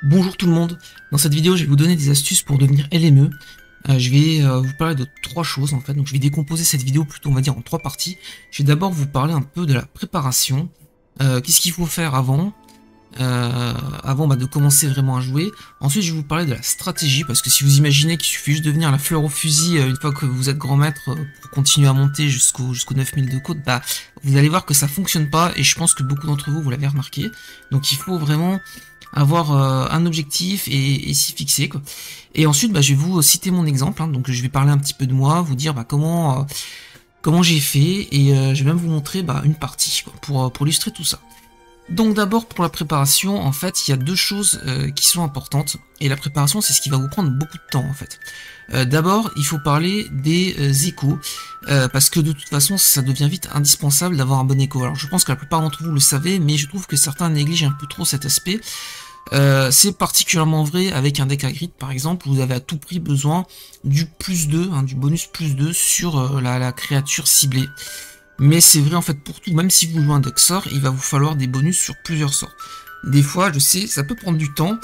Bonjour tout le monde, dans cette vidéo je vais vous donner des astuces pour devenir LME. Je vais vous parler de trois choses en fait, donc je vais décomposer cette vidéo plutôt on va dire en trois parties. Je vais d'abord vous parler un peu de la préparation, qu'est-ce qu'il faut faire avant de commencer vraiment à jouer. Ensuite je vais vous parler de la stratégie, parce que si vous imaginez qu'il suffit juste de venir la fleur au fusil une fois que vous êtes grand maître pour continuer à monter jusqu'au 9000 de côte, bah vous allez voir que ça fonctionne pas, et je pense que beaucoup d'entre vous l'avez remarqué. Donc il faut vraiment avoir un objectif et s'y fixer quoi. Et ensuite je vais vous citer mon exemple, hein. Donc je vais parler un petit peu de moi, vous dire comment j'ai fait, et je vais même vous montrer une partie quoi, pour illustrer tout ça. Donc d'abord pour la préparation, en fait il y a deux choses qui sont importantes, et la préparation c'est ce qui va vous prendre beaucoup de temps en fait. D'abord il faut parler des échos, parce que de toute façon ça devient vite indispensable d'avoir un bon écho. Alors je pense que la plupart d'entre vous le savez, mais je trouve que certains négligent un peu trop cet aspect. C'est particulièrement vrai avec un deck à grid par exemple, où vous avez à tout prix besoin du plus 2, hein, du bonus plus 2 sur la créature ciblée. Mais c'est vrai en fait pour tout, même si vous jouez un deck sort, il va vous falloir des bonus sur plusieurs sorts. Des fois, je sais, ça peut prendre du temps.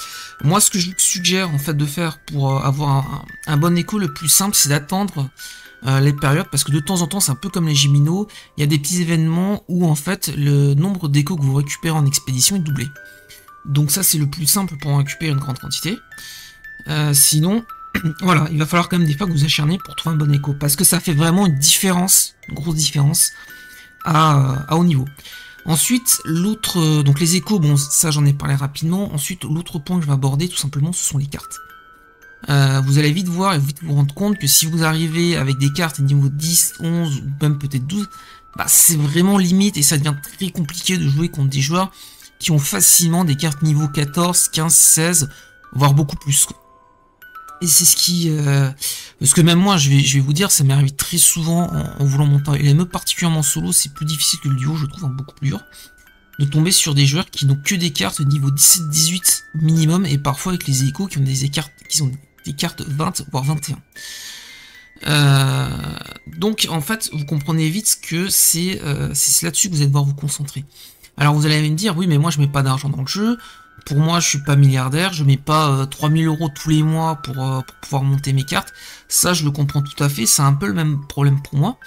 Moi, ce que je vous suggère en fait de faire pour avoir un bon écho, le plus simple, c'est d'attendre les périodes, parce que de temps en temps, c'est un peu comme les Géminos, il y a des petits événements où en fait le nombre d'échos que vous récupérez en expédition est doublé. Donc ça, c'est le plus simple pour en récupérer une grande quantité. Sinon, voilà, il va falloir quand même des fois que vous acharnez pour trouver un bon écho, parce que ça fait vraiment une différence, une grosse différence à haut niveau. Ensuite, l'autre, donc les échos, bon ça j'en ai parlé rapidement. Ensuite, l'autre point que je vais aborder tout simplement, ce sont les cartes. Vous allez vite voir et vite vous rendre compte que si vous arrivez avec des cartes niveau 10, 11 ou même peut-être 12, c'est vraiment limite, et ça devient très compliqué de jouer contre des joueurs qui ont facilement des cartes niveau 14, 15, 16, voire beaucoup plus quoi. Et c'est ce qui... parce que même moi, je vais vous dire, ça m'est arrivé très souvent en voulant monter en LME, particulièrement solo, c'est plus difficile que le duo, je trouve, beaucoup plus dur, de tomber sur des joueurs qui n'ont que des cartes niveau 17-18 minimum, et parfois avec les échos qui ont des cartes 20, voire 21. Donc en fait, vous comprenez vite que c'est là-dessus que vous allez devoir vous concentrer. Alors vous allez me dire, oui mais moi je mets pas d'argent dans le jeu, pour moi je suis pas milliardaire, je mets pas 3000 € tous les mois pour pouvoir monter mes cartes. Ça je le comprends tout à fait, c'est un peu le même problème pour moi.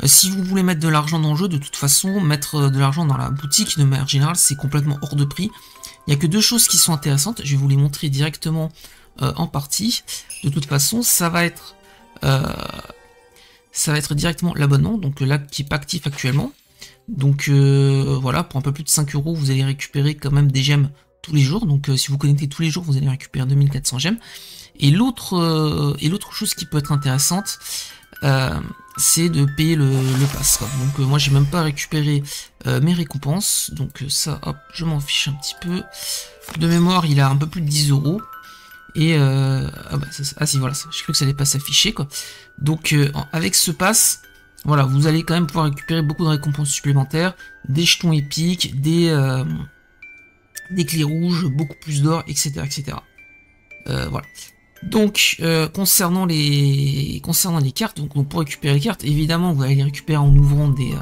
Si vous voulez mettre de l'argent dans le jeu, de toute façon mettre de l'argent dans la boutique de manière générale c'est complètement hors de prix. Il n'y a que deux choses qui sont intéressantes, je vais vous les montrer directement en partie. De toute façon ça va être directement l'abonnement, donc là qui est pas actif actuellement. Donc voilà, pour un peu plus de 5 € vous allez récupérer quand même des gemmes tous les jours. Donc si vous connectez tous les jours, vous allez récupérer 2400 gemmes. Et l'autre chose qui peut être intéressante, c'est de payer le pass quoi. Donc moi j'ai même pas récupéré mes récompenses, donc ça hop, je m'en fiche un petit peu. De mémoire il a un peu plus de 10 €. Et si voilà, je cru que ça allait pas s'afficher quoi. Donc avec ce pass, voilà, vous allez quand même pouvoir récupérer beaucoup de récompenses supplémentaires, des jetons épiques, des clés rouges, beaucoup plus d'or, etc. etc. Voilà. Donc, concernant les cartes, donc pour récupérer les cartes, évidemment, vous allez les récupérer en ouvrant des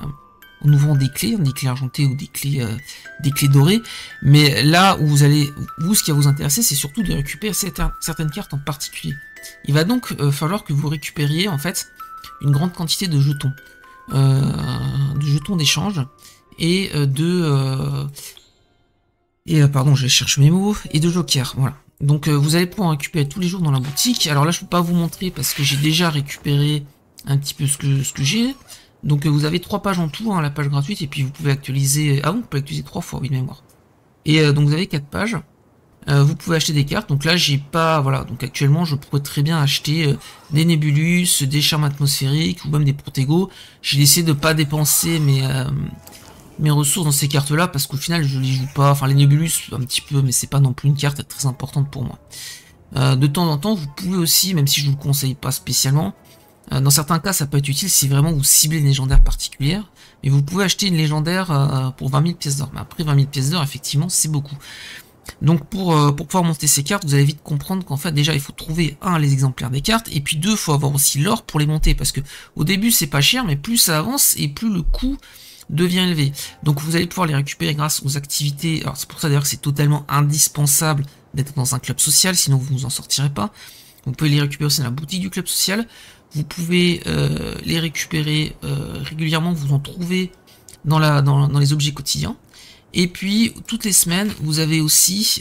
clés argentées ou des clés dorées. Mais là où ce qui va vous intéresser, c'est surtout de récupérer certaines cartes en particulier. Il va donc falloir que vous récupériez en fait une grande quantité de jetons d'échange et pardon, je cherche mes mots, et de jokers, voilà. Donc vous allez pouvoir en récupérer tous les jours dans la boutique. Alors là je peux pas vous montrer parce que j'ai déjà récupéré un petit peu ce que j'ai. Donc vous avez 3 pages en tout, hein, la page gratuite, et puis vous pouvez actualiser, vous pouvez actualiser 3 fois, oui de mémoire. Et donc vous avez 4 pages. Vous pouvez acheter des cartes, donc là j'ai pas, voilà, donc actuellement je pourrais très bien acheter des Nébulus, des charmes atmosphériques ou même des Protego. J'ai décidé de pas dépenser mes ressources dans ces cartes là parce qu'au final je les joue pas, enfin les Nébulus un petit peu, mais c'est pas non plus une carte très importante pour moi. De temps en temps vous pouvez aussi, même si je vous le conseille pas spécialement, dans certains cas ça peut être utile si vraiment vous ciblez une légendaire particulière, mais vous pouvez acheter une légendaire pour 20 000 pièces d'or, mais après 20 000 pièces d'or effectivement c'est beaucoup. Donc pour pouvoir monter ces cartes, vous allez vite comprendre qu'en fait déjà il faut trouver les exemplaires des cartes, et puis il faut avoir aussi l'or pour les monter, parce que au début c'est pas cher, mais plus ça avance et plus le coût devient élevé. Donc vous allez pouvoir les récupérer grâce aux activités. Alors c'est pour ça d'ailleurs que c'est totalement indispensable d'être dans un club social, sinon vous ne vous en sortirez pas. Vous pouvez les récupérer aussi dans la boutique du club social. Vous pouvez les récupérer régulièrement, vous en trouvez dans les objets quotidiens. Et puis, toutes les semaines, vous avez aussi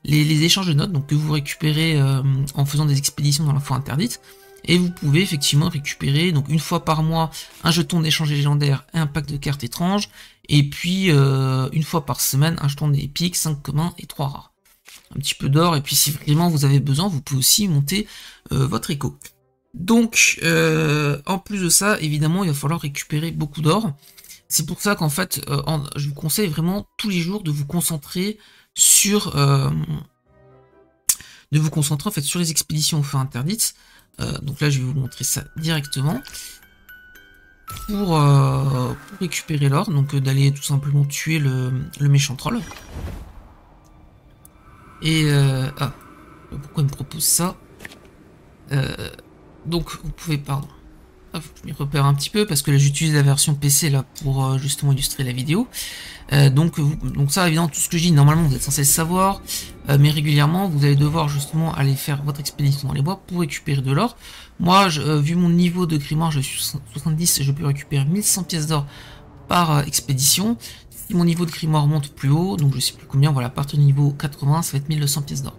les échanges de notes, donc que vous récupérez en faisant des expéditions dans la foire interdite. Et vous pouvez effectivement récupérer, donc une fois par mois, un jeton d'échange légendaire et un pack de cartes étranges. Et puis, une fois par semaine, un jeton épique, 5 communs et 3 rares. Un petit peu d'or, et puis si vraiment vous avez besoin, vous pouvez aussi monter votre écho. Donc, en plus de ça, évidemment, il va falloir récupérer beaucoup d'or. C'est pour ça qu'en fait, je vous conseille vraiment tous les jours de vous concentrer sur sur les expéditions aux foires interdites. Donc là, je vais vous montrer ça directement pour récupérer l'or. Donc d'aller tout simplement tuer le méchant troll. Et pourquoi il me propose ça? Donc vous pouvez, pardon. Faut que je m'y repère un petit peu parce que là j'utilise la version PC là pour justement illustrer la vidéo. Donc ça évidemment tout ce que je dis normalement vous êtes censé le savoir, mais régulièrement vous allez devoir justement aller faire votre expédition dans les bois pour récupérer de l'or. Moi vu mon niveau de grimoire, je suis 70, je peux récupérer 1100 pièces d'or par expédition. Si mon niveau de grimoire monte plus haut, donc je sais plus combien, voilà, à partir du niveau 80 ça va être 1200 pièces d'or.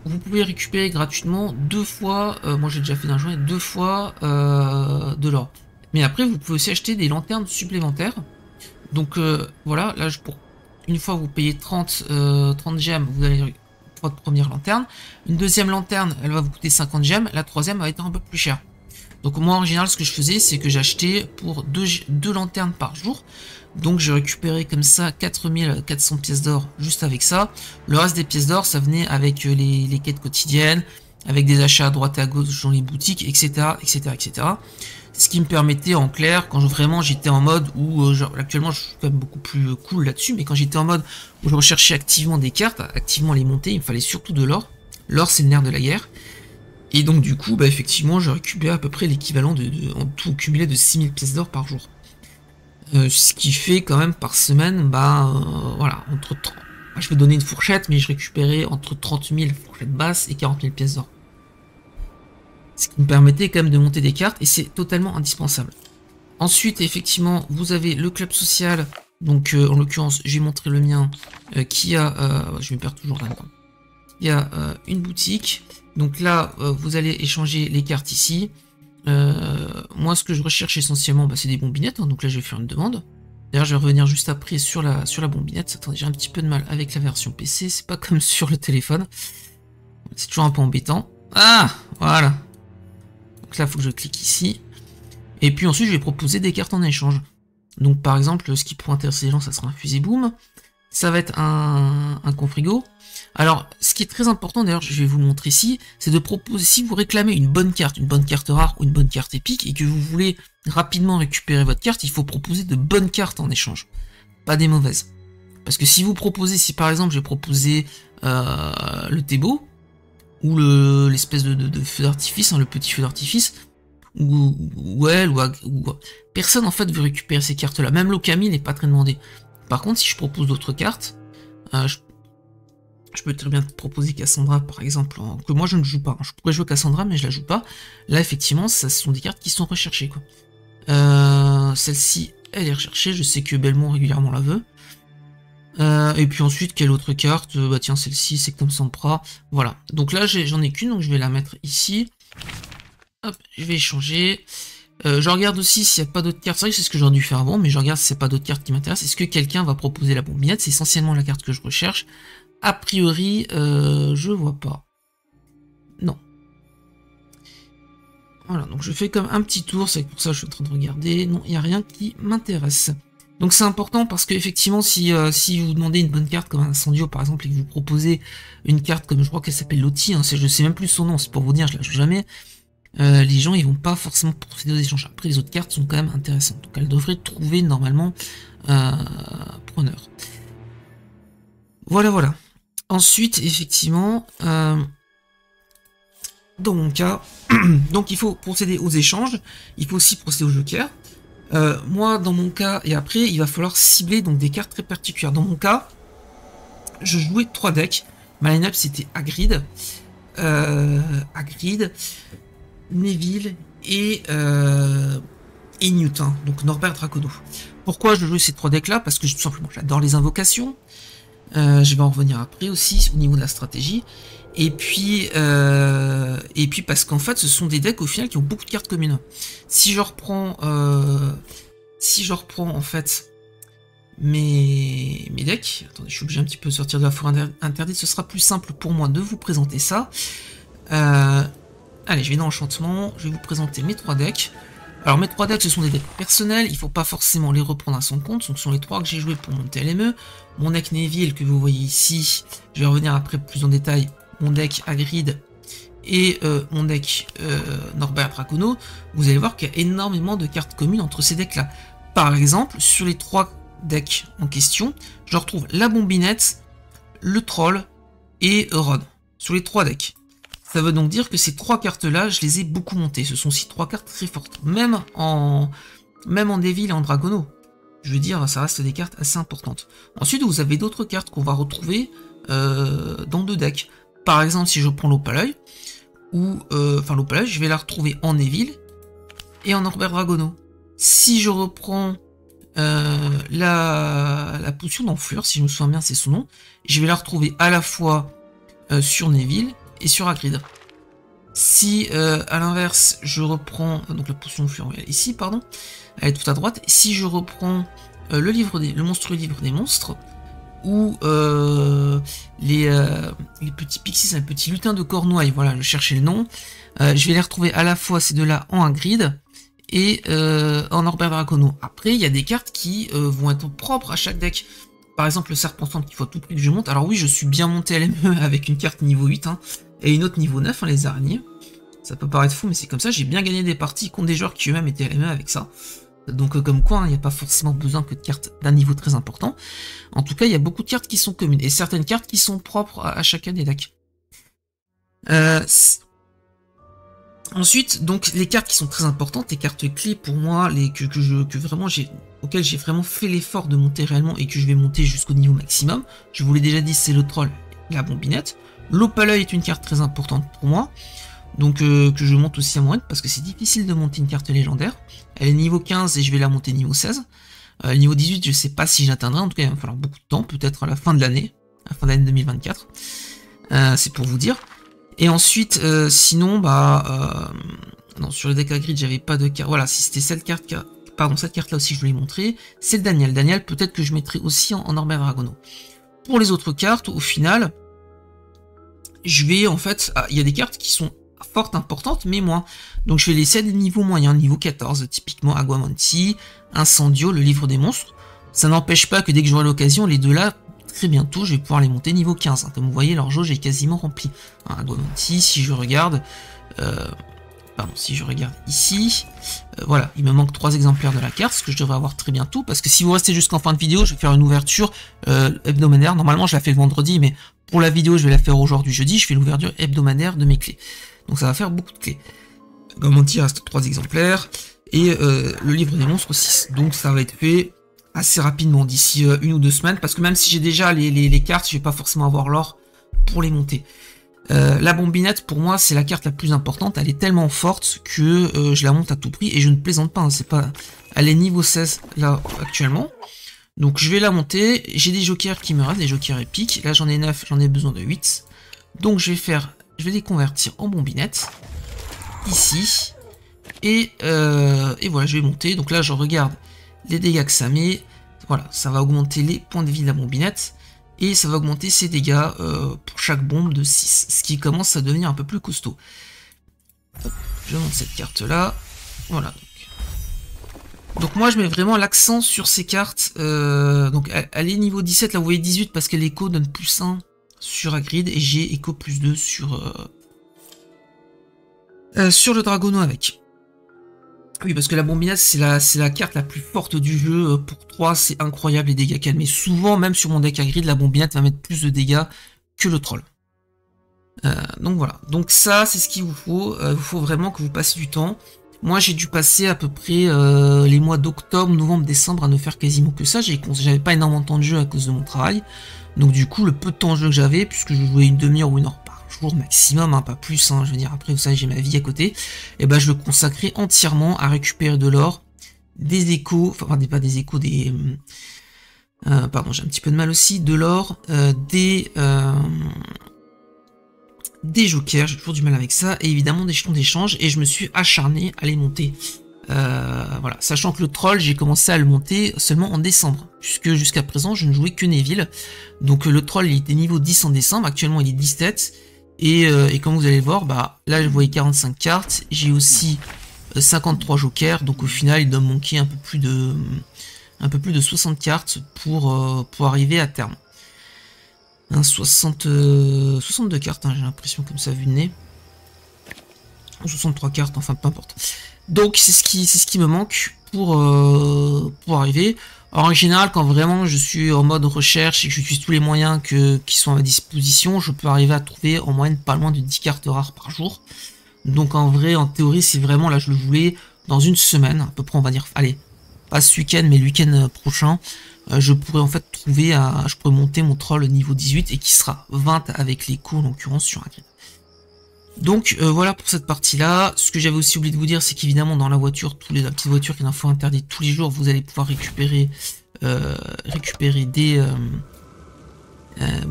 Vous pouvez récupérer gratuitement 2 fois, moi j'ai déjà fait dans la journée 2 fois de l'or. Mais après vous pouvez aussi acheter des lanternes supplémentaires. Donc voilà, là pour une fois vous payez 30 gemmes, vous avez votre première lanterne. Une deuxième lanterne, elle va vous coûter 50 gemmes, la troisième va être un peu plus chère. Donc moi en général ce que je faisais c'est que j'achetais pour 2 lanternes par jour. Donc j'ai récupéré comme ça 4400 pièces d'or juste avec ça. Le reste des pièces d'or ça venait avec les quêtes quotidiennes, avec des achats à droite et à gauche dans les boutiques, etc. etc. Ce qui me permettait en clair, quand vraiment j'étais en mode où, actuellement je suis quand même beaucoup plus cool là-dessus, mais quand j'étais en mode où je recherchais activement des cartes, activement les monter, il me fallait surtout de l'or. L'or c'est le nerf de la guerre. Et donc du coup, bah effectivement, je récupère à peu près l'équivalent en tout cumulé de 6000 pièces d'or par jour. Ce qui fait quand même par semaine, voilà, je vais donner une fourchette, mais je récupérais entre 30 000 fourchettes basses et 40 000 pièces d'or. Ce qui me permettait quand même de monter des cartes, et c'est totalement indispensable. Ensuite, effectivement, vous avez le club social, donc en l'occurrence, j'ai montré le mien, qui a, je me perds toujours là-dedans, il y a une boutique. Donc là, vous allez échanger les cartes ici. Moi, ce que je recherche essentiellement, c'est des bombinettes. Hein, donc là, je vais faire une demande. D'ailleurs, je vais revenir juste après sur la bombinette. Attendez, j'ai un petit peu de mal avec la version PC. C'est pas comme sur le téléphone. C'est toujours un peu embêtant. Ah, voilà. Donc là, il faut que je clique ici. Et puis ensuite, je vais proposer des cartes en échange. Donc par exemple, ce qui pourrait intéresser les gens, ça sera un fusil boom. Ça va être un confrigo. Alors, ce qui est très important, d'ailleurs, je vais vous le montrer ici, c'est de proposer, si vous réclamez une bonne carte rare ou une bonne carte épique, et que vous voulez rapidement récupérer votre carte, il faut proposer de bonnes cartes en échange, pas des mauvaises. Parce que si vous proposez, si par exemple j'ai proposé le Thébo, ou l'espèce de feu d'artifice, hein, le petit feu d'artifice, ou personne en fait veut récupérer ces cartes-là, même l'Okami n'est pas très demandé. Par contre, si je propose d'autres cartes, je peux très bien te proposer Cassandra par exemple, que moi je ne joue pas. Je pourrais jouer Cassandra mais je la joue pas. Là effectivement ce sont des cartes qui sont recherchées quoi. Celle-ci elle est recherchée, je sais que Belmont régulièrement la veut. Et puis ensuite quelle autre carte, bah tiens celle-ci c'est comme Sampra. Voilà, donc là j'en ai qu'une donc je vais la mettre ici. Hop, je vais échanger. Je regarde aussi s'il n'y a pas d'autres cartes. C'est vrai que c'est ce que j'aurais dû faire avant, mais je regarde s'il n'y a pas d'autres cartes qui m'intéressent. Est-ce que quelqu'un va proposer la bombinette? C'est essentiellement la carte que je recherche. A priori, je vois pas. Non. Voilà, donc je fais comme un petit tour, c'est pour ça que je suis en train de regarder. Non, il n'y a rien qui m'intéresse. Donc c'est important parce que effectivement, si vous demandez une bonne carte comme un Incendio par exemple, et que vous proposez une carte comme je crois qu'elle s'appelle Loti, hein, je sais même plus son nom, c'est pour vous dire, je la joue jamais. Les gens ils vont pas forcément procéder aux échanges. Après les autres cartes sont quand même intéressantes, donc elles devraient trouver normalement preneur. Voilà. Ensuite effectivement dans mon cas donc il faut procéder aux échanges, il faut aussi procéder au joker. Moi dans mon cas, et après il va falloir cibler donc des cartes très particulières. Dans mon cas je jouais 3 decks. Ma line-up c'était Hagrid, Neville et Newt, hein, donc Norbert Dracono. Pourquoi je joue ces 3 decks là? Parce que tout simplement j'adore les invocations. Je vais en revenir après aussi au niveau de la stratégie. Et puis parce qu'en fait ce sont des decks au final qui ont beaucoup de cartes communes. Si je reprends en fait mes decks, attendez, je suis obligé un petit peu de sortir de la forêt interdite, ce sera plus simple pour moi de vous présenter ça. Allez, je vais dans l'enchantement, je vais vous présenter mes 3 decks. Alors mes 3 decks ce sont des decks personnels, il ne faut pas forcément les reprendre à son compte, ce sont les 3 que j'ai joués pour monter LME. Mon deck Neville que vous voyez ici, je vais revenir après plus en détail, mon deck Hagrid et mon deck Norbert Dracono. Vous allez voir qu'il y a énormément de cartes communes entre ces decks là. Par exemple, sur les 3 decks en question, je retrouve la bombinette, le troll et Rod, sur les 3 decks. Ça veut donc dire que ces 3 cartes-là, je les ai beaucoup montées. Ce sont aussi 3 cartes très fortes. Même en Devil et en Dragono. Je veux dire, ça reste des cartes assez importantes. Ensuite, vous avez d'autres cartes qu'on va retrouver dans 2 decks. Par exemple, si je prends l'Opalœil, l'Opalœil, je vais la retrouver en Neville et en Norbert Dragono. Si je reprends la potion d'enflure, si je me souviens bien, c'est son nom, je vais la retrouver à la fois sur Neville et sur Hagrid. Si à l'inverse je reprends donc la potion d'enflure ici, pardon, elle est tout à droite. Si je reprends le monstrueux livre des monstres ou les petits pixies, un petit lutin de Cornouailles, voilà, je cherchais le nom, je vais les retrouver à la fois ces deux-là en Hagrid et en Norbert Dracono. Après, il y a des cartes qui vont être propres à chaque deck. Par exemple, le serpent centre qu'il faut à tout prix que je monte. Alors oui, je suis bien monté LME avec une carte niveau 8 hein, et une autre niveau 9, hein, les araignées. Ça peut paraître fou, mais c'est comme ça. J'ai bien gagné des parties contre des joueurs qui eux-mêmes étaient LME avec ça. Donc comme quoi, il n'y a pas forcément besoin que de cartes d'un niveau très important. En tout cas, il y a beaucoup de cartes qui sont communes et certaines cartes qui sont propres à chacun des decks. Ensuite, donc les cartes qui sont très importantes, les cartes clés pour moi, auxquelles j'ai vraiment fait l'effort de monter réellement et que je vais monter jusqu'au niveau maximum. Je vous l'ai déjà dit, c'est le troll et la bombinette. L'Opalœil est une carte très importante pour moi, donc que je monte aussi à moyenne parce que c'est difficile de monter une carte légendaire. Elle est niveau 15 et je vais la monter niveau 16. Niveau 18, je sais pas si j'atteindrai, en tout cas il va me falloir beaucoup de temps, peut-être à la fin de l'année, 2024. C'est pour vous dire. Et ensuite, sinon, non, sur le deck Hagrid, j'avais pas de carte. Voilà, si c'était cette carte, cette carte-là aussi, je voulais montrer. C'est le Daniel. Daniel, peut-être que je mettrai aussi en Norbert Dragono. Pour les autres cartes, au final, je vais, en fait, il y a des cartes qui sont fortes, importantes, mais moins. Donc, je vais laisser à des niveaux moyens, niveau 14, typiquement Aguamanti, Incendio, le livre des monstres. Ça n'empêche pas que dès que j'aurai l'occasion, les deux-là, très bientôt, je vais pouvoir les monter niveau 15. Hein. Comme vous voyez, leur jauge est quasiment remplie. Hein, Aguamanti, si je regarde ici, voilà, il me manque 3 exemplaires de la carte, ce que je devrais avoir très bientôt, parce que si vous restez jusqu'en fin de vidéo, je vais faire une ouverture hebdomadaire. Normalement, je la fais le vendredi, mais pour la vidéo, je vais la faire aujourd'hui, jeudi, je fais l'ouverture hebdomadaire de mes clés. Donc ça va faire beaucoup de clés. Aguamanti, il reste 3 exemplaires, et le livre des monstres 6. Donc ça va être fait assez rapidement, d'ici 1 ou 2 semaines, parce que même si j'ai déjà les cartes, je vais pas forcément avoir l'or pour les monter. La bombinette, pour moi, c'est la carte la plus importante. Elle est tellement forte que je la monte à tout prix, et je ne plaisante pas, hein, c'est pas... Elle est niveau 16, là, actuellement. Donc je vais la monter. J'ai des jokers qui me restent, des jokers épiques. Là, j'en ai 9, j'en ai besoin de 8. Donc je vais les convertir en bombinette. Ici. Et voilà, je vais monter. Donc là, je regarde les dégâts que ça met. Voilà, ça va augmenter les points de vie de la bombinette. Et ça va augmenter ses dégâts pour chaque bombe de 6. Ce qui commence à devenir un peu plus costaud. Hop, je monte cette carte-là. Voilà. Donc moi, je mets vraiment l'accent sur ces cartes. Donc elle est niveau 17. Là, vous voyez 18 parce que l'écho donne plus 1 sur Hagrid. Et j'ai écho plus 2 sur le Dragono avec. Oui, parce que la bombinette, c'est la carte la plus forte du jeu. Pour 3, c'est incroyable les dégâts qu'elle met. Souvent, même sur mon deck Hagrid, la bombinette va mettre plus de dégâts que le troll. Donc voilà. Donc ça, c'est ce qu'il vous faut. Il faut vraiment que vous passiez du temps. Moi, j'ai dû passer à peu près les mois d'octobre, novembre, décembre à ne faire quasiment que ça. J'avais pas énormément de temps de jeu à cause de mon travail. Donc du coup, le peu de temps de jeu que j'avais, puisque je jouais une demi-heure ou une heure par jour maximum, hein, pas plus, hein, je veux dire, après vous savez, j'ai ma vie à côté, et ben je le consacrais entièrement à récupérer de l'or, des échos, enfin pas des échos, des... pardon, j'ai un petit peu de mal aussi, de l'or, des jokers, j'ai toujours du mal avec ça, et évidemment des jetons d'échange, et je me suis acharné à les monter. Voilà, sachant que le troll, j'ai commencé à le monter seulement en décembre, puisque jusqu'à présent, je ne jouais que Neville. Donc le troll, il était niveau 10 en décembre, actuellement il est 17, et comme vous allez le voir, bah là je voyais 45 cartes, j'ai aussi 53 jokers, donc au final il doit me manquer un peu plus de 60 cartes pour arriver à terme. 62 cartes, hein, j'ai l'impression comme ça vu de nez. 63 cartes, enfin peu importe. Donc c'est ce qui me manque pour arriver. Alors, en général, quand vraiment je suis en mode recherche et que j'utilise tous les moyens qui sont à ma disposition, je peux arriver à trouver en moyenne pas loin de 10 cartes rares par jour. Donc en vrai, en théorie, c'est vraiment, là je le voulais, dans une semaine, à peu près on va dire, allez, pas ce week-end, mais le week-end prochain, je pourrais en fait trouver, je pourrais monter mon troll niveau 18 et qui sera 20 avec l'écho en l'occurrence sur un grid. Donc voilà pour cette partie-là. Ce que j'avais aussi oublié de vous dire, c'est qu'évidemment dans la voiture, la petite voiture qui est d'info interdite tous les jours, vous allez pouvoir récupérer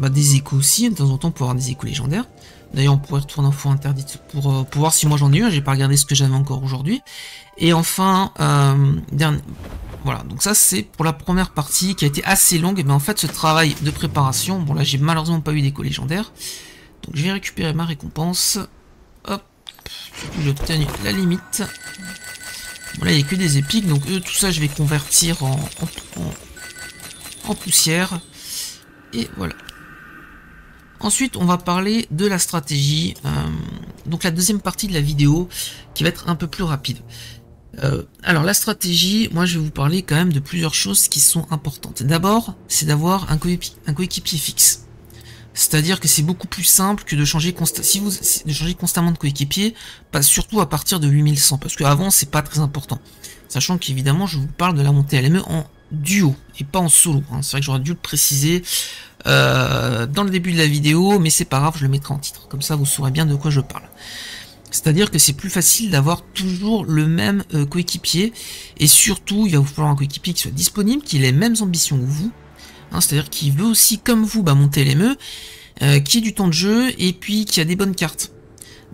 des échos aussi, de temps en temps pour avoir des échos légendaires. D'ailleurs on pourrait retourner en info interdite pour voir si moi j'en ai eu, j'ai pas regardé ce que j'avais encore aujourd'hui. Et enfin, voilà, donc ça c'est pour la première partie qui a été assez longue, mais en fait ce travail de préparation, bon là j'ai malheureusement pas eu d'échos légendaires. Donc je vais récupérer ma récompense. Hop. J'obtiens la limite. Bon là il n'y a que des épiques. Donc tout ça je vais convertir en poussière. Et voilà. Ensuite on va parler de la stratégie. Donc la deuxième partie de la vidéo qui va être un peu plus rapide. Alors la stratégie, moi je vais vous parler quand même de plusieurs choses qui sont importantes. D'abord c'est d'avoir un coéquipier fixe. C'est-à-dire que c'est beaucoup plus simple que de changer, constamment de coéquipier, surtout à partir de 8100, parce qu'avant c'est pas très important. Sachant qu'évidemment je vous parle de la montée LME en duo, et pas en solo. Hein. C'est vrai que j'aurais dû le préciser dans le début de la vidéo, mais c'est pas grave, je le mettrai en titre, comme ça vous saurez bien de quoi je parle. C'est-à-dire que c'est plus facile d'avoir toujours le même coéquipier, et surtout il va vous falloir un coéquipier qui soit disponible, qui ait les mêmes ambitions que vous, hein, c'est-à-dire qu'il veut aussi, comme vous, monter LME, qui ait du temps de jeu, et puis qui a des bonnes cartes.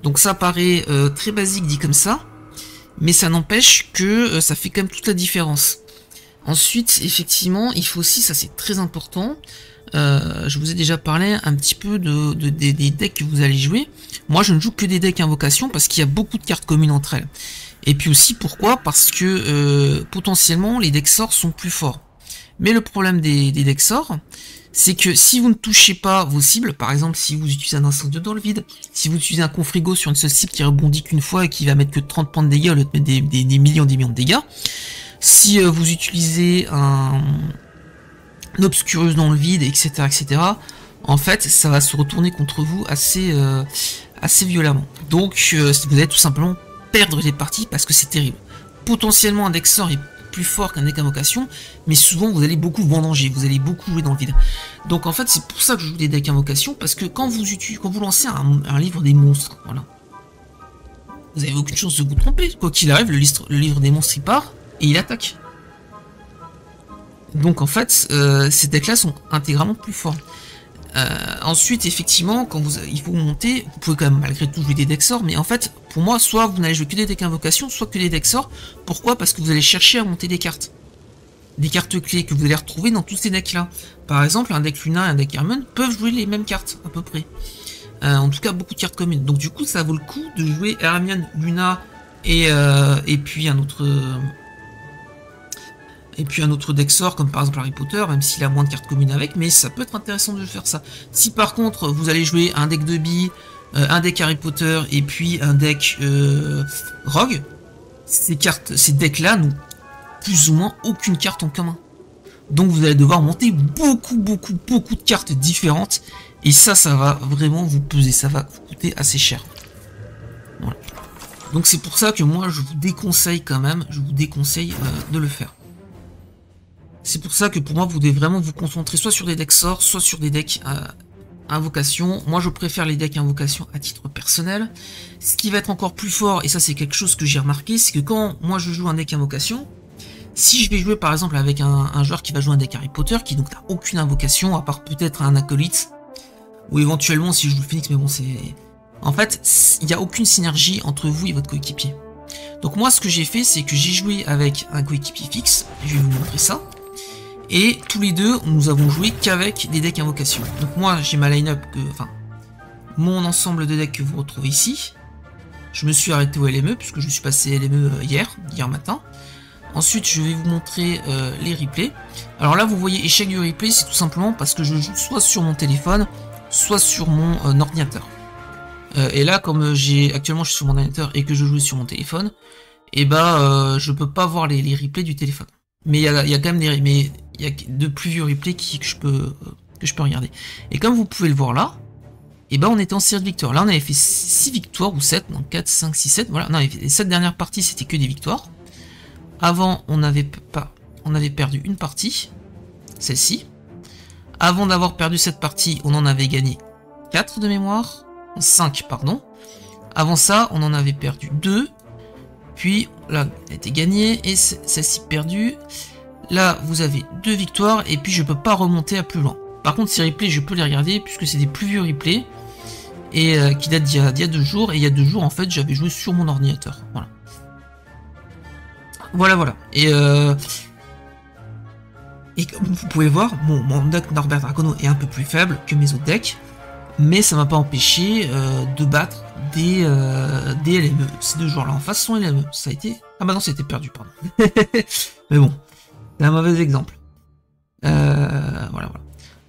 Donc ça paraît très basique dit comme ça, mais ça n'empêche que ça fait quand même toute la différence. Ensuite, effectivement, il faut aussi, ça c'est très important, je vous ai déjà parlé un petit peu des decks que vous allez jouer. Moi je ne joue que des decks invocation parce qu'il y a beaucoup de cartes communes entre elles. Et puis aussi pourquoi? Parce que potentiellement les decks sorts sont plus forts. Mais le problème des decks sorts, c'est que si vous ne touchez pas vos cibles, par exemple si vous utilisez un incendie dans le vide, si vous utilisez un confrigo sur une seule cible qui rebondit qu'une fois et qui va mettre que 30 points de dégâts au lieu de mettre des millions de dégâts, si vous utilisez un obscurus dans le vide, etc., en fait ça va se retourner contre vous assez violemment. Donc vous allez tout simplement perdre les parties parce que c'est terrible. Potentiellement un deck sort est plus fort qu'un deck invocation, mais souvent vous allez beaucoup vendanger, vous allez beaucoup jouer dans le vide. Donc en fait c'est pour ça que je joue des decks invocation, parce que quand vous lancez un livre des monstres, voilà, vous avez aucune chance de vous tromper. Quoi qu'il arrive, le livre des monstres il part et il attaque. Donc en fait ces decks là sont intégralement plus forts. Ensuite, effectivement, il faut monter, vous pouvez quand même malgré tout jouer des decks sorts, mais en fait, pour moi, soit vous n'allez jouer que des decks invocation, soit que des decks sorts. Pourquoi? Parce que vous allez chercher à monter des cartes. Des cartes clés que vous allez retrouver dans tous ces decks-là. Par exemple, un deck Luna et un deck Hermione peuvent jouer les mêmes cartes, à peu près. En tout cas, beaucoup de cartes communes. Donc du coup, ça vaut le coup de jouer Hermione, Luna et puis un autre... Et puis un autre deck sort, comme par exemple Harry Potter, même s'il a moins de cartes communes avec, mais ça peut être intéressant de faire ça. Si par contre vous allez jouer un deck de billes, un deck Harry Potter et puis un deck Rogue, ces decks-là n'ont plus ou moins aucune carte en commun. Donc vous allez devoir monter beaucoup de cartes différentes, et ça va vraiment vous peser, ça va vous coûter assez cher. Voilà. Donc c'est pour ça que moi je vous déconseille quand même, de le faire. C'est pour ça que pour moi, vous devez vraiment vous concentrer soit sur des decks sorts, soit sur des decks invocation. Moi, je préfère les decks invocation à titre personnel. Ce qui va être encore plus fort, et ça c'est quelque chose que j'ai remarqué, c'est que quand moi je joue un deck invocation, si je vais jouer par exemple avec un joueur qui va jouer un deck Harry Potter, qui donc n'a aucune invocation, à part peut-être un acolyte, ou éventuellement si je joue le Phoenix, mais bon c'est... En fait, il n'y a aucune synergie entre vous et votre coéquipier. Donc moi, ce que j'ai fait, c'est que j'ai joué avec un coéquipier fixe, je vais vous montrer ça. Et tous les deux, nous avons joué qu'avec des decks invocation. Donc moi, j'ai ma line-up, enfin, mon ensemble de decks que vous retrouvez ici. Je me suis arrêté au LME, puisque je suis passé LME hier matin. Ensuite, je vais vous montrer les replays. Alors là, vous voyez échec du replay, c'est tout simplement parce que je joue soit sur mon téléphone, soit sur mon ordinateur. Et là, comme actuellement je suis sur mon ordinateur et que je joue sur mon téléphone, et bah je peux pas voir les replays du téléphone. Mais il y a quand même il y a de plus vieux replays que je peux regarder. Et comme vous pouvez le voir là, et ben on était en série de victoires. Là on avait fait 6 victoires ou 7, donc 4, 5, 6, 7. Voilà, non, les 7 dernières parties c'était que des victoires. Avant on avait perdu une partie, celle-ci. Avant d'avoir perdu cette partie, on en avait gagné 4 de mémoire. 5, pardon. Avant ça, on en avait perdu 2. Puis là, elle a été gagnée et celle-ci perdue. Là, vous avez 2 victoires et puis je peux pas remonter à plus loin. Par contre, ces replays, je peux les regarder puisque c'est des plus vieux replays et qui datent d'il y a 2 jours. Et il y a 2 jours, en fait, j'avais joué sur mon ordinateur. Voilà. Et comme vous pouvez voir, mon deck Norbert Dragono est un peu plus faible que mes autres decks. Mais ça m'a pas empêché de battre des LME. Ces 2 joueurs-là en face sont LME. Ça a été... Ah bah non, ça a été perdu, pardon. Mais bon, c'est un mauvais exemple. Voilà.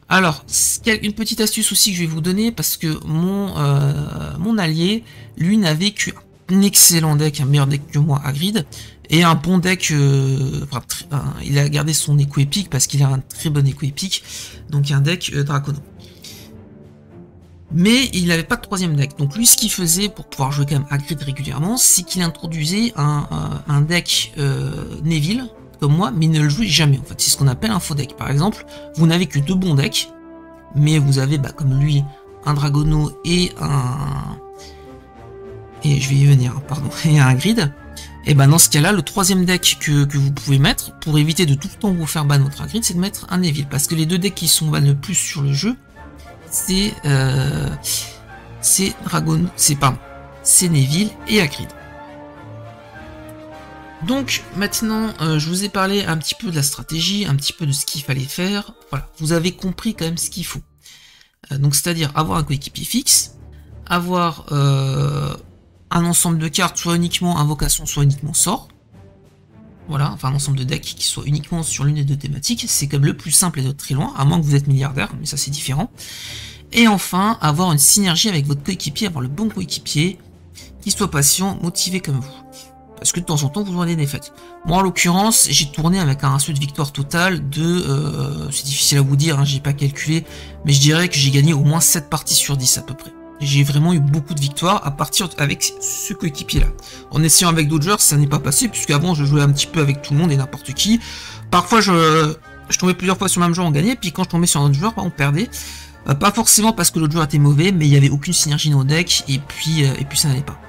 Alors, une petite astuce aussi que je vais vous donner, parce que mon allié, lui, n'avait qu'un excellent deck, un meilleur deck que moi à grid, et un bon deck... il a gardé son écho épique, parce qu'il a un très bon écho épique, donc un deck Dracono. Mais il n'avait pas de 3ème deck. Donc lui, ce qu'il faisait pour pouvoir jouer quand même à grid régulièrement, c'est qu'il introduisait un deck Neville, comme moi, mais il ne le jouait jamais en fait. C'est ce qu'on appelle un faux deck. Par exemple, vous n'avez que 2 bons decks, mais vous avez, comme lui, un Dragono et un... Et je vais y venir, pardon, et un grid. Et dans ce cas-là, le 3ème deck que vous pouvez mettre, pour éviter de tout le temps vous faire ban votre grid, c'est de mettre un Neville. Parce que les 2 decks qui sont ban le plus sur le jeu, c'est Neville et Hagrid. Donc maintenant, je vous ai parlé un petit peu de la stratégie, un petit peu de ce qu'il fallait faire. Voilà, vous avez compris quand même ce qu'il faut. Donc c'est-à-dire avoir un coéquipier fixe, avoir un ensemble de cartes, soit uniquement invocation, soit uniquement sort. Voilà, enfin un ensemble de decks qui soit uniquement sur l'une des 2 thématiques, c'est comme le plus simple et de très loin, à moins que vous êtes milliardaire, mais ça c'est différent. Et enfin, avoir une synergie avec votre coéquipier, avoir le bon coéquipier, qui soit patient, motivé comme vous. Parce que de temps en temps, vous aurez des défaites. Moi en l'occurrence, j'ai tourné avec un ratio de victoire totale de... c'est difficile à vous dire, hein, j'ai pas calculé, mais je dirais que j'ai gagné au moins 7 parties sur 10 à peu près. J'ai vraiment eu beaucoup de victoires à partir avec ce coéquipier là. En essayant avec d'autres joueurs, ça n'est pas passé, puisque avant je jouais un petit peu avec tout le monde et n'importe qui. Parfois je tombais plusieurs fois sur le même joueur, on gagnait, puis quand je tombais sur un autre joueur, on perdait. Pas forcément parce que l'autre joueur était mauvais, mais il n'y avait aucune synergie dans le deck, et puis ça n'allait pas.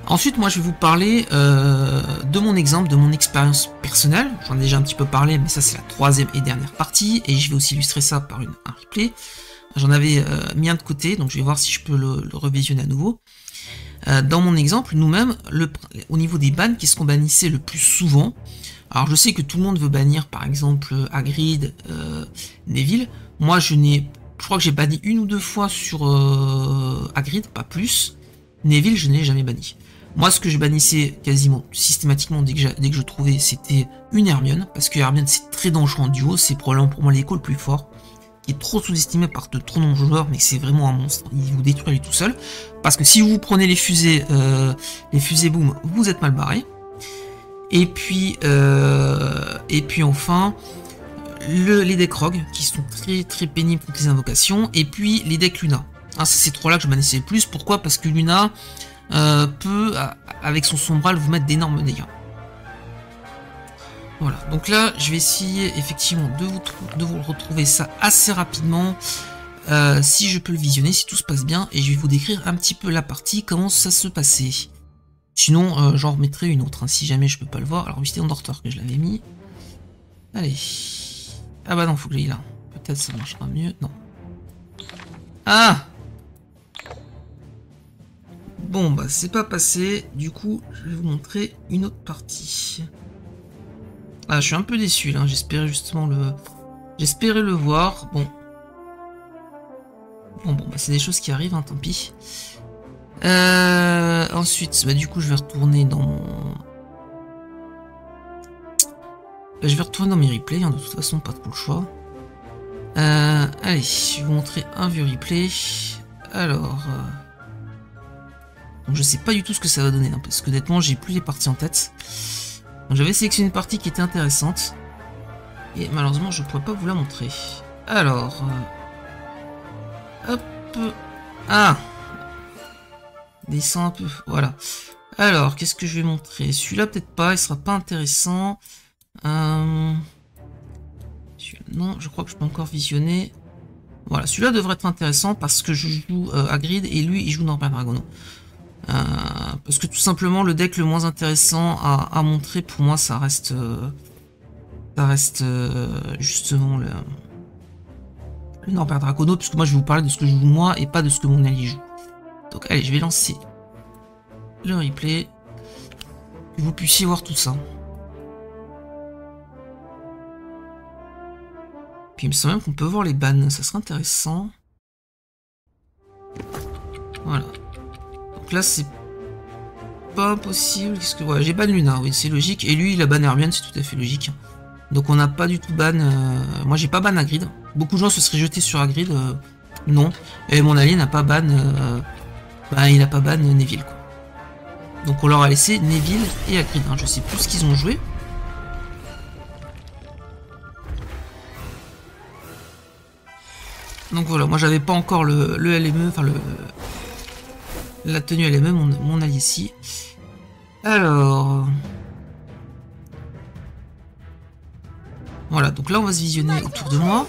Ensuite, moi je vais vous parler de mon exemple, de mon expérience personnelle. J'en ai déjà un petit peu parlé, mais ça c'est la 3ème et dernière partie, et je vais aussi illustrer ça par un replay. J'en avais mis un de côté, donc je vais voir si je peux le revisionner à nouveau. Dans mon exemple, nous-mêmes, au niveau des bans, qu'est-ce qu'on bannissait le plus souvent? Alors je sais que tout le monde veut bannir par exemple Hagrid, Neville. Moi je crois que j'ai banni 1 ou 2 fois sur Hagrid, pas plus. Neville je ne l'ai jamais banni. Moi ce que je bannissais quasiment systématiquement dès que je trouvais, c'était une Hermione, parce que Hermione c'est très dangereux en duo, c'est probablement pour moi l'écho le plus fort, qui est trop sous-estimé par de trop nombreux joueurs, mais c'est vraiment un monstre, il vous détruit lui tout seul, parce que si vous prenez les fusées boom, vous êtes mal barré. Et puis enfin, les decks rogues, qui sont très très pénibles contre les invocations, et puis les decks Luna. Hein, c'est ces 3 là que je bannissais le plus, pourquoi? Parce que Luna peut, avec son sombral, vous mettre d'énormes dégâts. Voilà, donc là, je vais essayer effectivement de vous retrouver ça assez rapidement. Si je peux le visionner, si tout se passe bien. Et je vais vous décrire un petit peu la partie, comment ça se passait. Sinon, j'en remettrai une autre, hein, si jamais je peux pas le voir. Alors oui, c'était en Dorteur que je l'avais mis. Allez. Ah bah non, faut que j'aille là. Peut-être ça marchera mieux. Non. Ah! Bon, bah c'est pas passé. Du coup, je vais vous montrer une autre partie. Ah, je suis un peu déçu là. J'espérais justement le... J'espérais le voir. Bon. Bon, bah c'est des choses qui arrivent, hein, tant pis. Ensuite, bah du coup, je vais retourner dans mon... Bah, je vais retourner dans mes replays, hein, de toute façon, pas trop le choix. Allez, je vais vous montrer un vieux replay. Alors... Donc, je sais pas du tout ce que ça va donner, hein, parce que honnêtement, j'ai plus les parties en tête. Donc j'avais sélectionné une partie qui était intéressante. Et malheureusement, je pourrais pas vous la montrer. Alors... hop... Ah! Descends un peu, voilà. Alors, qu'est-ce que je vais montrer? Celui-là, peut-être pas, il sera pas intéressant. Non, je crois que je peux encore visionner. Voilà, celui-là devrait être intéressant parce que je joue Hagrid et lui, il joue Norbert Dragono. Parce que tout simplement, le deck le moins intéressant à montrer, pour moi, ça reste justement le Norbert Dragono, puisque moi, je vais vous parler de ce que je joue moi et pas de ce que mon allié joue. Donc allez, je vais lancer le replay, que vous puissiez voir tout ça. Puis il me semble même qu'on peut voir les bans, ça serait intéressant. Voilà. Donc là c'est pas possible, qu'est-ce que... Ouais, j'ai ban Luna, oui c'est logique, et lui il a ban Hermione, c'est tout à fait logique. Donc on n'a pas du tout ban, moi j'ai pas ban Hagrid. Beaucoup de gens se seraient jetés sur Hagrid, non. Et mon allié n'a pas ban... Bah, il a pas ban Neville, quoi. Donc on leur a laissé Neville et Hagrid. Hein. Je sais plus ce qu'ils ont joué. Donc voilà, moi j'avais pas encore le LME, enfin la tenue LME, mon allié ici. Alors... Voilà, donc là on va se visionner autour de moi.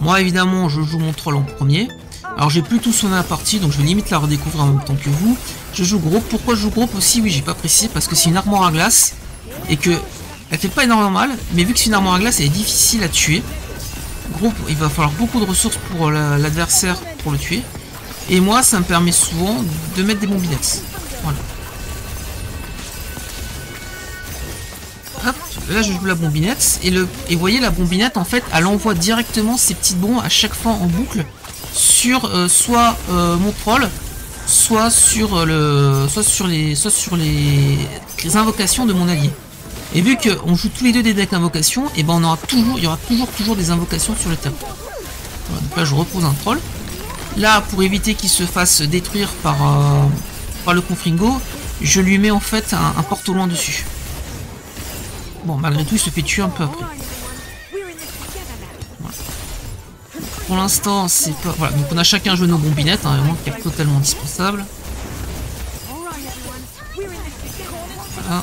Moi évidemment je joue mon troll en premier. Alors j'ai plus tout sonné la partie, donc je vais limite la redécouvrir en même temps que vous. Je joue groupe. Pourquoi je joue groupe aussi? Oui, j'ai pas précisé, parce que c'est une armoire à glace et que elle fait pas énormément mal, mais vu que c'est une armoire à glace, elle est difficile à tuer. Groupe, il va falloir beaucoup de ressources pour l'adversaire pour le tuer. Et moi, ça me permet souvent de mettre des bombinettes. Voilà. Hop, là je joue la bombinette et vous voyez la bombinette en fait, elle envoie directement ses petites bombes à chaque fois en boucle sur soit mon troll, soit sur les invocations de mon allié. Et vu qu'on joue tous les deux des decks invocations, et ben il y aura toujours des invocations sur le terrain. Voilà, donc là je repose un troll. Là pour éviter qu'il se fasse détruire par le Confringo, je lui mets en fait un porte au loin dessus. Bon, malgré tout il se fait tuer un peu après. Pour l'instant, c'est pas... Voilà, donc on a chacun joué nos bombinettes, hein, vraiment qui est totalement indispensable. Voilà.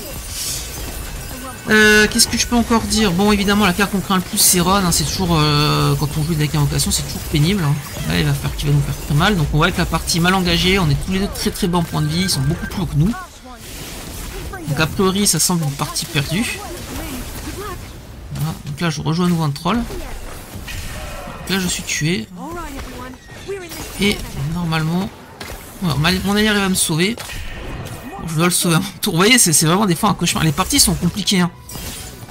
Qu'est-ce que je peux encore dire? Bon, évidemment, la carte qu'on craint le plus, c'est Ron. Hein, c'est toujours, quand on joue avec invocation, c'est toujours pénible. Hein. Là, il va nous faire très mal. Donc on voit que la partie mal engagée, on est tous les deux très bas en point de vie. Ils sont beaucoup plus hauts que nous. Donc a priori, ça semble une partie perdue. Voilà. Donc là, je rejoins à nouveau un troll. Là je suis tué et normalement mon allié arrive à me sauver. Bon, je dois le sauver à mon tour. Vous voyez, c'est vraiment des fois un cauchemar. Les parties sont compliquées, hein.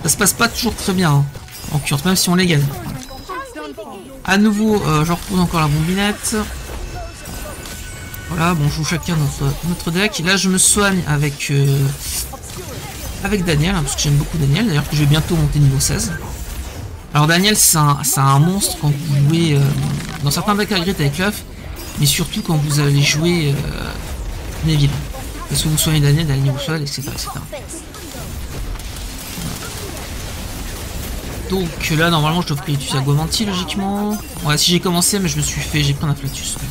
Ça se passe pas toujours très bien, hein, en cure, même si on les gagne. À nouveau je repose encore la bombinette. Voilà, bon, je joue chacun notre deck et là je me soigne avec Daniel, hein, parce que j'aime beaucoup Daniel, d'ailleurs que je vais bientôt monter niveau 16. Alors Daniel c'est un monstre quand vous jouez dans certains decks Hagrid avec l'œuf, mais surtout quand vous allez jouer Neville. Parce que vous soignez Daniel niveau sol, etc. Donc là normalement je devrais utiliser Aguamanti logiquement. Ouais, si j'ai commencé mais j'ai pris un Afflatus, donc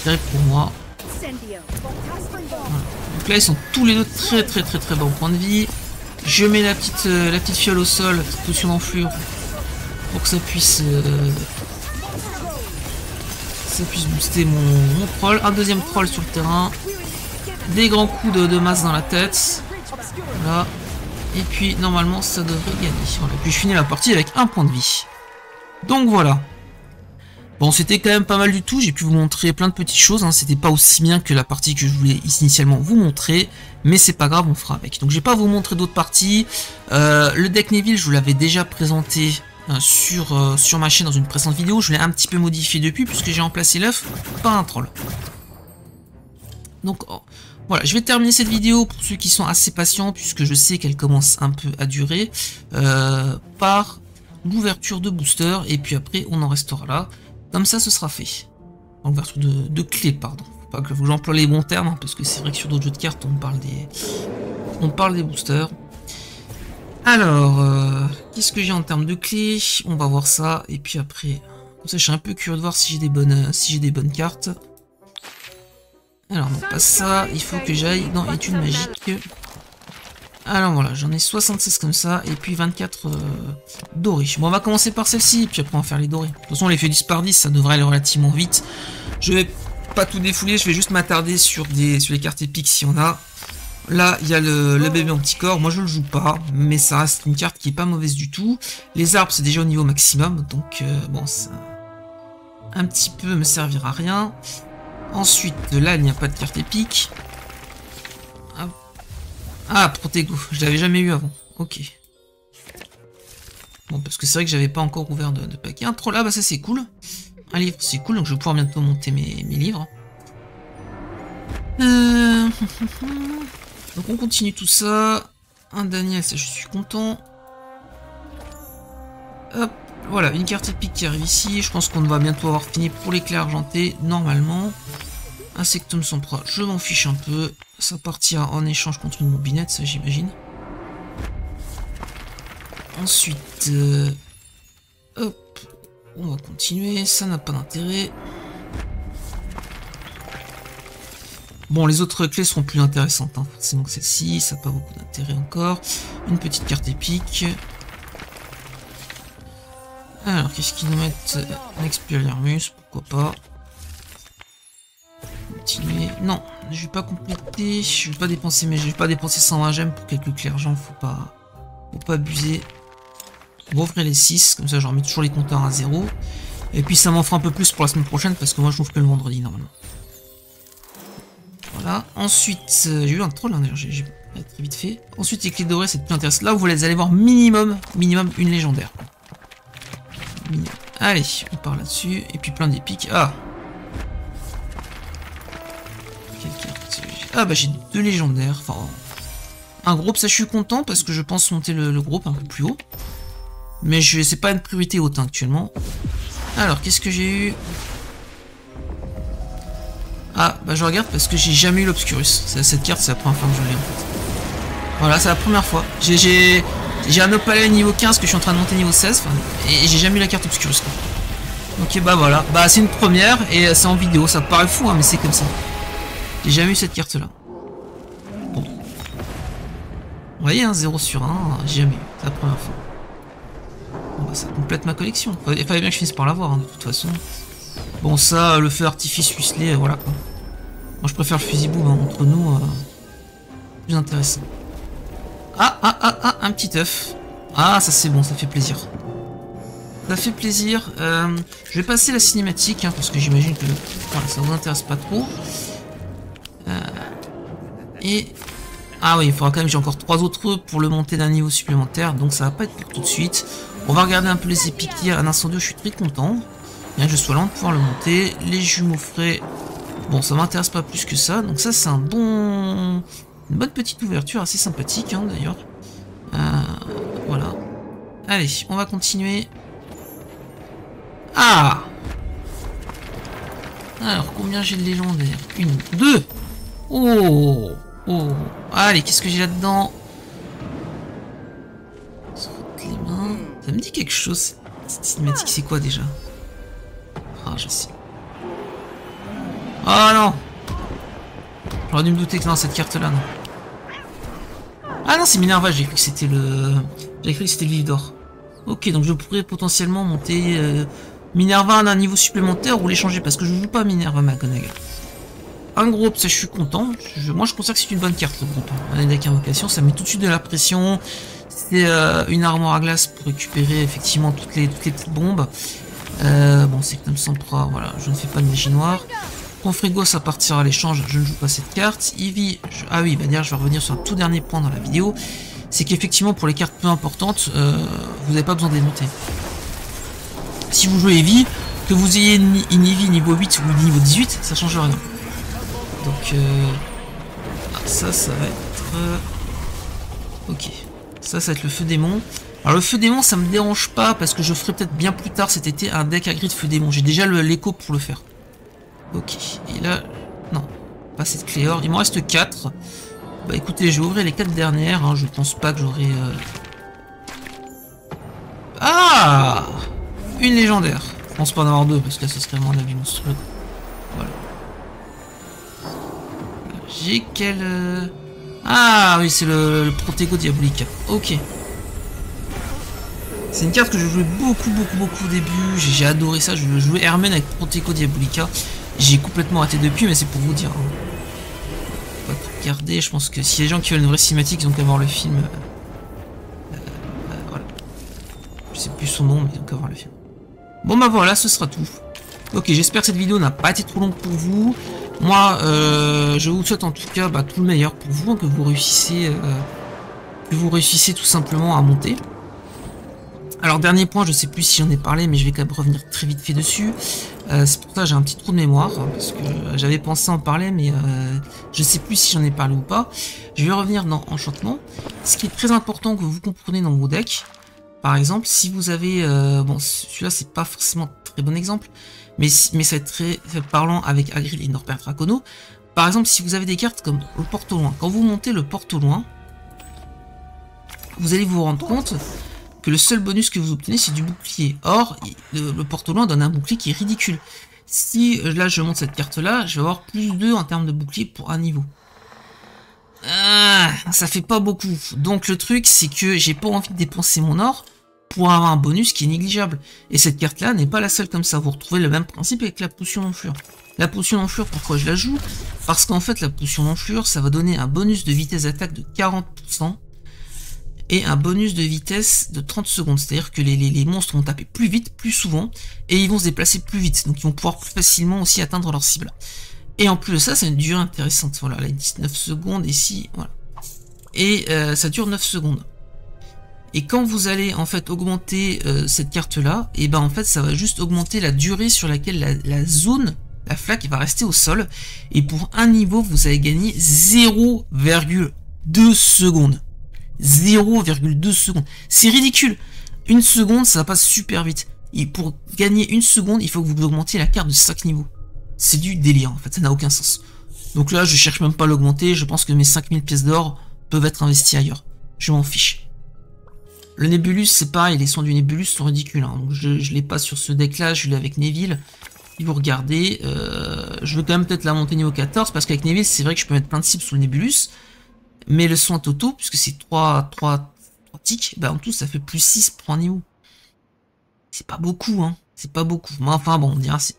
terrible pour moi. Voilà. Donc là ils sont tous les deux très bas en point de vie. Je mets la petite fiole au sol, la petite potion d'enflure, pour que ça puisse booster mon troll. Un deuxième troll sur le terrain. Des grands coups de masse dans la tête. Voilà. Et puis normalement ça devrait gagner. Voilà. Puis je finis la partie avec un point de vie. Donc voilà. Bon, c'était quand même pas mal du tout. J'ai pu vous montrer plein de petites choses. Hein. C'était pas aussi bien que la partie que je voulais initialement vous montrer. Mais c'est pas grave, on fera avec. Donc je vais pas vous montrer d'autres parties. Le deck Neville, je vous l'avais déjà présenté sur ma chaîne dans une précédente vidéo. Je l'ai un petit peu modifié depuis puisque j'ai remplacé l'œuf par un troll. Donc voilà, je vais terminer cette vidéo pour ceux qui sont assez patients puisque je sais qu'elle commence un peu à durer par l'ouverture de booster et puis après on en restera là. Comme ça ce sera fait. L'ouverture de clé, pardon. Faut pas que j'emploie les bons termes hein, parce que c'est vrai que sur d'autres jeux de cartes on parle des boosters. Alors, qu'est-ce que j'ai en termes de clés? On va voir ça et puis après, comme ça je suis un peu curieux de voir si j'ai des bonnes cartes. Alors non, pas ça, il faut que j'aille dans études magiques. Alors voilà, j'en ai 76 comme ça, et puis 24 dorés. Bon, on va commencer par celle-ci, puis après on va faire les dorés. De toute façon, les feux 10 par 10, ça devrait aller relativement vite. Je vais pas tout défouler, je vais juste m'attarder sur les cartes épiques s'il y en a. Là, il y a le bébé anticorps, moi je le joue pas, mais ça reste une carte qui est pas mauvaise du tout. Les arbres, c'est déjà au niveau maximum, donc bon, ça un petit peu me servira à rien. Ensuite, là, il n'y a pas de carte épique. Ah, Protego, je l'avais jamais eu avant. Ok. Bon, parce que c'est vrai que j'avais pas encore ouvert de paquet. Un troll, ah bah ça c'est cool. Un livre, c'est cool, donc je vais pouvoir bientôt monter mes livres. Donc on continue tout ça. Un Daniel, ça je suis content. Hop, voilà, une carte épique qui arrive ici. Je pense qu'on va bientôt avoir fini pour l'éclair argenté, normalement. Insectum Sempra, je m'en fiche un peu. Ça partira en échange contre une bobinette, ça j'imagine. Ensuite, hop, on va continuer. Ça n'a pas d'intérêt. Bon, les autres clés seront plus intéressantes, hein, forcément que celle-ci. Ça n'a pas beaucoup d'intérêt encore. Une petite carte épique. Alors, qu'est-ce qu'ils nous mettent? Un Expelliarmus, pourquoi pas. Continuer. Non, je vais pas compléter. Je vais pas dépenser, mais je vais pas dépenser 120 gemmes pour quelques clergents. Faut pas abuser. On va ouvrir les 6, comme ça je remets toujours les compteurs à 0. Et puis ça m'en fera un peu plus pour la semaine prochaine parce que moi je n'ouvre que le vendredi normalement. Voilà. Ensuite, j'ai eu un troll, hein, d'ailleurs, j'ai très vite fait. Ensuite, les clés dorées, c'est plus intéressant. Là, vous allez voir minimum une légendaire. Minimum. Allez, on part là-dessus. Et puis plein d'épiques. Ah! Ah bah j'ai 2 légendaires, enfin un groupe, ça je suis content parce que je pense monter le groupe un peu plus haut. Mais c'est pas une priorité haute hein, actuellement. Alors qu'est-ce que j'ai eu? Ah bah je regarde parce que j'ai jamais eu l'Obscurus. Cette carte c'est la première fois que je l'ai en fait. Voilà, c'est la première fois. J'ai un Opalet niveau 15 que je suis en train de monter niveau 16 et j'ai jamais eu la carte Obscurus quoi. Ok bah voilà, bah c'est une première et c'est en vidéo, ça paraît fou hein, mais c'est comme ça. J'ai jamais eu cette carte là. Bon. Vous voyez, hein, 0 sur 1, j'ai jamais eu. C'est la première fois. Bon, bah, ça complète ma collection. Il fallait bien que je finisse par l'avoir, hein, de toute façon. Bon, ça, le feu artifice Huisley, voilà quoi. Moi, je préfère le fusil boom, hein, entre nous. Plus intéressant. Ah, un petit œuf. Ah, ça c'est bon, ça fait plaisir. Ça fait plaisir. Je vais passer la cinématique, hein, parce que j'imagine que voilà, ça vous intéresse pas trop. Ah oui, il faudra quand même que j'ai encore 3 autres pour le monter d'un niveau supplémentaire, donc ça va pas être pour tout de suite. On va regarder un peu les épiques hier, un incendie, je suis très content. Bien que je sois lent de pouvoir le monter. Les jumeaux frais, bon ça m'intéresse pas plus que ça, donc ça c'est une bonne petite ouverture, assez sympathique hein, d'ailleurs. Voilà. Allez, on va continuer. Ah! Alors, combien j'ai de légendaires? 1, 2! Oh! Oh! Allez, qu'est-ce que j'ai là-dedans? Se frotte les mains. Ça me dit quelque chose. Cette cinématique, c'est quoi déjà? Ah, je sais. Oh non! J'aurais dû me douter que dans cette carte-là, non. Ah non, c'est Minerva, j'ai cru que c'était le... J'ai cru que c'était le vif d'or. Ok, donc je pourrais potentiellement monter Minerva à un niveau supplémentaire ou l'échanger, parce que je joue pas Minerva McGonagall. Un groupe, ça je suis content. Moi je considère que c'est une bonne carte le groupe. Un deck invocation, ça met tout de suite de la pression. C'est une armoire à glace pour récupérer effectivement toutes les petites bombes. Bon, c'est comme Sempra, voilà, je ne fais pas de magie noire. Confrigo, ça partira à l'échange, je ne joue pas cette carte. Eevee, ah oui, bah d'ailleurs, je vais revenir sur un tout dernier point dans la vidéo. C'est qu'effectivement, pour les cartes peu importantes, vous n'avez pas besoin de les monter. Si vous jouez Eevee, que vous ayez une Eevee niveau 8 ou niveau 18, ça change rien. Donc, ça va être... ok. Ça va être le feu démon. Alors le feu démon, ça me dérange pas parce que je ferai peut-être bien plus tard cet été un deck à gris de feu démon. J'ai déjà l'écho pour le faire. Ok. Et là, non, pas cette clé or. Il m'en reste 4. Bah écoutez, je vais ouvrir les 4 dernières. Hein. Je pense pas que j'aurai... Ah, une légendaire. Je pense pas en avoir 2 parce que là, ce serait vraiment un avis monstrueux. Voilà. J'ai quel... Ah oui, c'est le Protego Diabolica. Ok. C'est une carte que je jouais beaucoup au début. J'ai adoré ça. Je jouais Hermen avec Protego Diabolica. J'ai complètement arrêté depuis, mais c'est pour vous dire. Hein. Pas tout regarder. Je pense que si les gens qui veulent une vraie cinématique, ils ont qu'à voir le film. Voilà. Je sais plus son nom, mais ils ont qu'à voir le film. Bon bah voilà, ce sera tout. Ok, j'espère que cette vidéo n'a pas été trop longue pour vous. Moi, je vous souhaite en tout cas tout le meilleur pour vous, hein, que vous réussissez tout simplement à monter. Alors dernier point, je sais plus si j'en ai parlé, mais je vais quand même revenir très vite fait dessus. C'est pour ça que j'ai un petit trou de mémoire, hein, parce que j'avais pensé en parler, mais je sais plus si j'en ai parlé ou pas. Je vais revenir dans Enchantement. Ce qui est très important que vous compreniez dans vos decks, par exemple, si vous avez... bon, celui-là, c'est pas forcément un très bon exemple, mais ça va être très parlant avec Agril et Norbert Dracono. Par exemple, si vous avez des cartes comme le porte au loin, quand vous montez le porte au loin, vous allez vous rendre compte que le seul bonus que vous obtenez, c'est du bouclier. Or, le porte au loin donne un bouclier qui est ridicule. Si là, je monte cette carte-là, je vais avoir plus 2 en termes de bouclier pour un niveau. Ah, ça fait pas beaucoup. Donc le truc, c'est que j'ai pas envie de dépenser mon or pour avoir un bonus qui est négligeable. Et cette carte-là n'est pas la seule comme ça. Vous retrouvez le même principe avec la potion d'enflure. La potion d'enflure, pourquoi je la joue? Parce qu'en fait, la potion d'enflure, ça va donner un bonus de vitesse d'attaque de 40% et un bonus de vitesse de 30 secondes. C'est-à-dire que les monstres vont taper plus vite, plus souvent, et ils vont se déplacer plus vite. Donc ils vont pouvoir plus facilement aussi atteindre leur cible. Et en plus de ça, c'est une durée intéressante. Voilà, là, 19 secondes, ici, voilà. Et ça dure 9 secondes. Et quand vous allez en fait augmenter cette carte-là, et ben en fait ça va juste augmenter la durée sur laquelle la zone, la flaque va rester au sol. Et pour un niveau, vous allez gagner 0,2 secondes. 0,2 secondes. C'est ridicule. Une seconde, ça passe super vite. Et pour gagner une seconde, il faut que vous augmentiez la carte de 5 niveaux. C'est du délire en fait, ça n'a aucun sens. Donc là, je cherche même pas à l'augmenter, je pense que mes 5000 pièces d'or peuvent être investies ailleurs. Je m'en fiche. Le Nebulus, c'est pareil, les soins du Nebulus sont ridicules. Hein. Donc je l'ai pas sur ce deck-là, je l'ai avec Neville. Si vous regardez, je veux quand même peut-être la monter niveau 14, parce qu'avec Neville, c'est vrai que je peux mettre plein de cibles sous le Nebulus. Mais le soin Toto, puisque c'est 3 tics, bah en tout, ça fait plus 6 pour un niveau. C'est pas beaucoup, hein. C'est pas beaucoup. Mais enfin, bon, on dira, c'est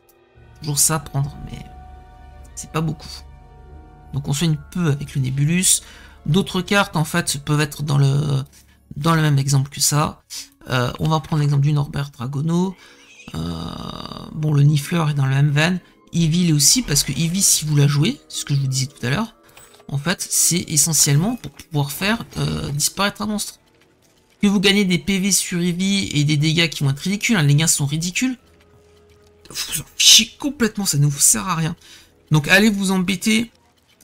toujours ça à prendre, mais c'est pas beaucoup. Donc on soigne peu avec le Nebulus. D'autres cartes, en fait, peuvent être dans le même exemple que ça. On va prendre l'exemple du Norbert Dragono. Bon, le Nifleur est dans la même veine. Eevee aussi, parce que Eevee, si vous la jouez, c'est ce que je vous disais tout à l'heure, en fait, c'est essentiellement pour pouvoir faire disparaître un monstre. Que vous gagnez des PV sur Eevee et des dégâts qui vont être ridicules, hein, les gains sont ridicules, vous en fichez complètement, ça ne vous sert à rien. Donc allez vous embêter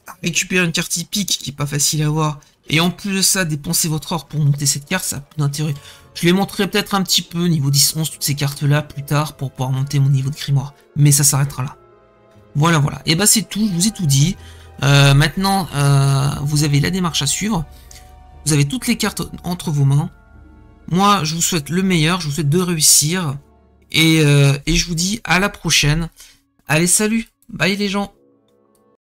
à récupérer une carte typique qui est pas facile à avoir, et en plus de ça, dépenser votre or pour monter cette carte, ça a peu d'intérêt. Je les montrerai peut-être un petit peu, niveau 10-11, toutes ces cartes-là, plus tard, pour pouvoir monter mon niveau de grimoire. Mais ça s'arrêtera là. Voilà, voilà. Et bah c'est tout, je vous ai tout dit. Maintenant, vous avez la démarche à suivre. Vous avez toutes les cartes entre vos mains. Moi, je vous souhaite le meilleur, je vous souhaite de réussir. Et je vous dis à la prochaine. Allez, salut, bye les gens.